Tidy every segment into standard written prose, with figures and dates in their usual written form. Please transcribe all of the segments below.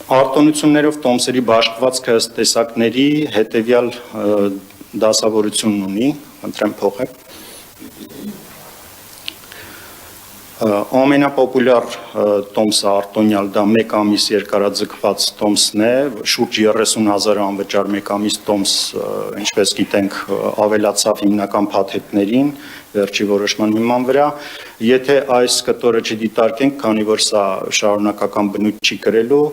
Արտոնություններով տոմսերի բաշխվածքը ըստ տեսակների հետևյալ դասավորությունն ունի, ընտրեմ փոխեք։ Ամենապոպուլյար տոմսը արտոնյալ դա 1 ամիս երկարաձգված տոմսն է, շուրջ 30,000 անվճար 1 ամիս տոմս, ինչպես գիտենք, ավելացավ հիմնական փաթեթներին, վերջի որոշման հիման վրա։ Եթե այս կտորը չդիտարկենք, քանի որ սա շարունակական բնույթ չի կրելու,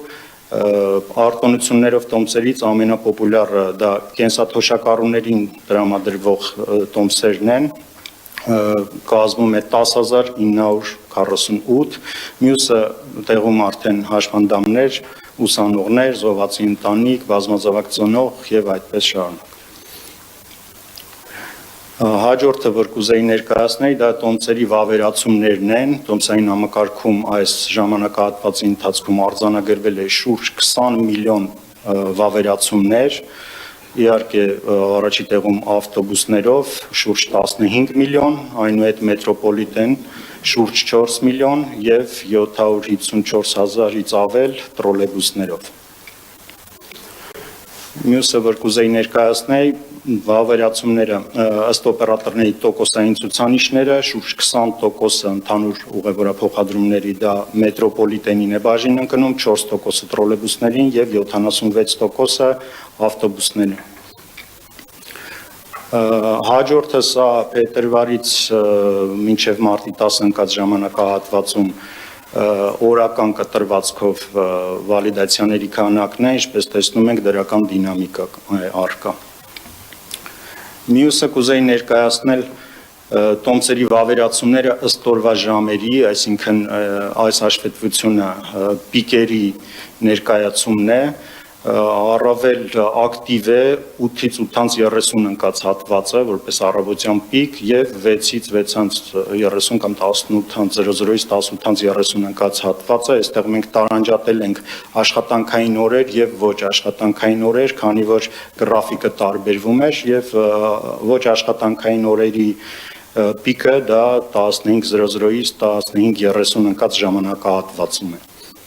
արտոնություններով տոմսերից ամենապոպուլյարը դա կենսաթոշակառուներին տրամադրվող տոմսերն են, կազմում է 10,948, մյուսը տեղում արդեն հաշվանդամներ, ուսանողներ, զովացի ընտանիք, բազմազավակ ծնող և այդպես շարունակ։ Հաջորդը, որ կուզեի ներկայացնել, դա տոմսերի վավերացումներն են, տոմսային համակարգում այս ժամանակահատվածի ընթացքում արձանագրվել է շուրջ 20 միլիոն վավերացումներ, իհարկե առաջի տեղում ավտոբուսներով շուրջ 15 միլիոն, այնուհետ մետրոպոլիտեն շուրջ 4 միլիոն և 754,000-ից ավել տրոլեյբուսներով։ Մյուսը, որ կուզեի ներկայացնել, վավերացումները ըստ օպերատորների տոկոսային ցուցանիշները, շուրջ 20%-ը ընդհանուր ուղևորափոխադրումների դա մետրոպոլիտենին է բաժին ընկնում, 4%-ը տրոլեյբուսներին և 76%-ը ավտոբուսներին։ Հաջորդը սա փետրվարից մինչև մարտի 10 ընկած ժամանակահատվածում օրական կտրվածքով վալիդացիաների քանակն է, ինչպես տեսնում ենք, դրական դինամիկա է առկա։ Մյուսը կուզեի ներկայացնել տոմսերի վավերացումները ըստ օրվա ժամերի, այսինքն այս հաշվետվությունը պիկերի ներկայացումն է, առավել ակտիվ է 8-ից 8:30 ընկած հատվածը, որպես առավոտյան պիկ և 6-ից 6:30 կամ 18:00-ից 18:30 ընկած հատվածը, այստեղ մենք տարանջատել ենք աշխատանքային օրեր և ոչ աշխատանքային օրեր, քանի որ գրաֆիկը տարբերվում էր և ոչ աշխատանքային օրերի պիկը դա 15:00-ից 15:30 ընկած ժամանակահատվածում է։